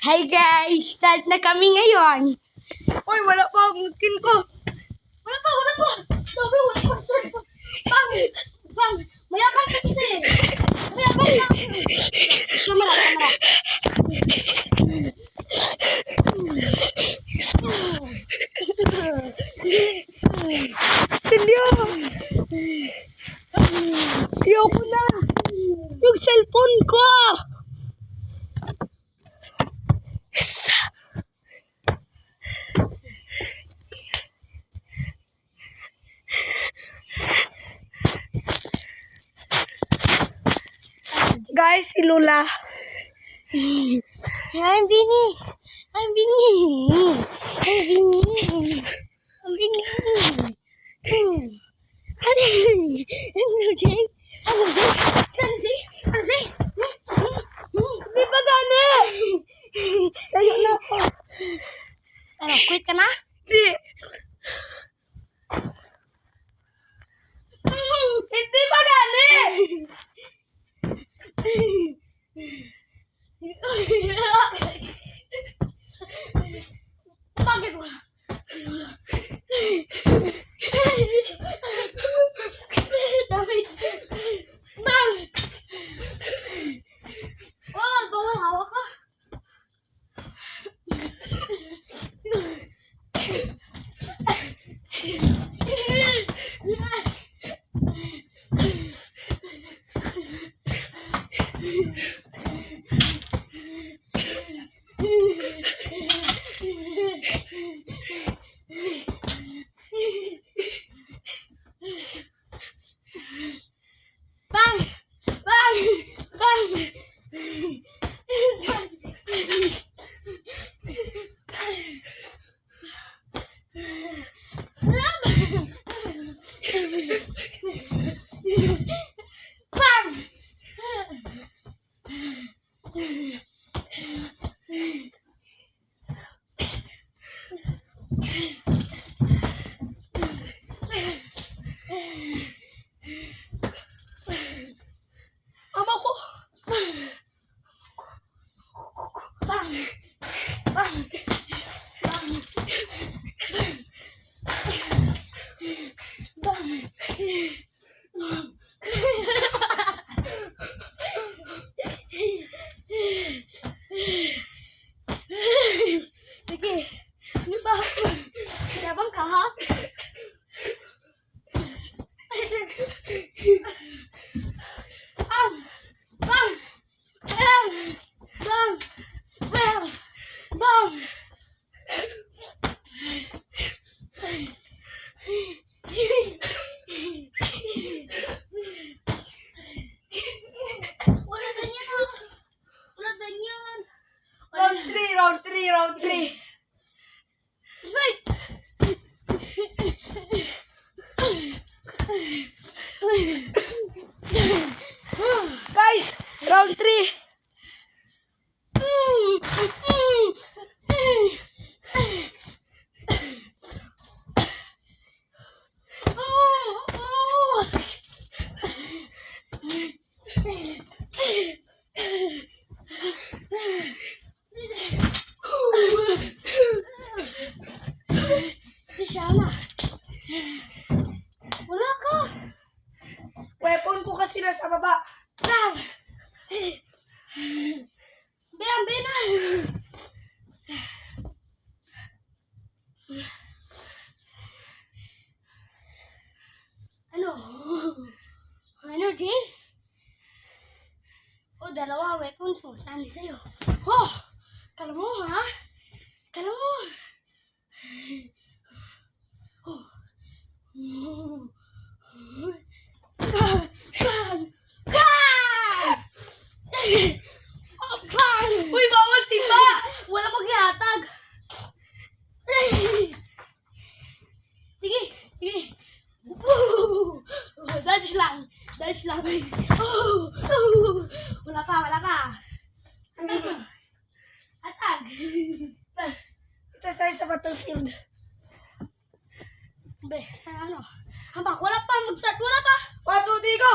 Hi guys! Start na kami ngayon. Uy, wala pa ang skin ko. Wala pa. Sabi, wala pa. Start pa. Bang! Mayakan ka kasi. Mayakan ka. Kamera. Ayoko na. Yung cellphone ko. Guys, si Lola. I'm Vinny. Di ba gani? Tayo na ako. Ano, quit ka na? Di. Hindi ba gani? Bakit wala? Bakit? Oh, bawal hawak ka. Bang! Ama ko. Sige, ini ba? Dabang ka ha? Bang! Wala ganyan. Round 3. Wait! Guys, round 3. Shana. Wala ka. Weapon ko kasi nasa baba. Bang! Bena! Ano, Jay? O, dalawa weapons mo. Sali sa'yo. Oh! Kala mo, ha? Kala mo. Oh. Bang! Oh, bang! Uy, bawal simba! Wala maghihatag. Sige. Dash lang. Wala pa. Atag. Ito sa battlefield. Be, sa ano? Hambak, wala pa. Mag-start, wala pa. 1, 2, 3, go!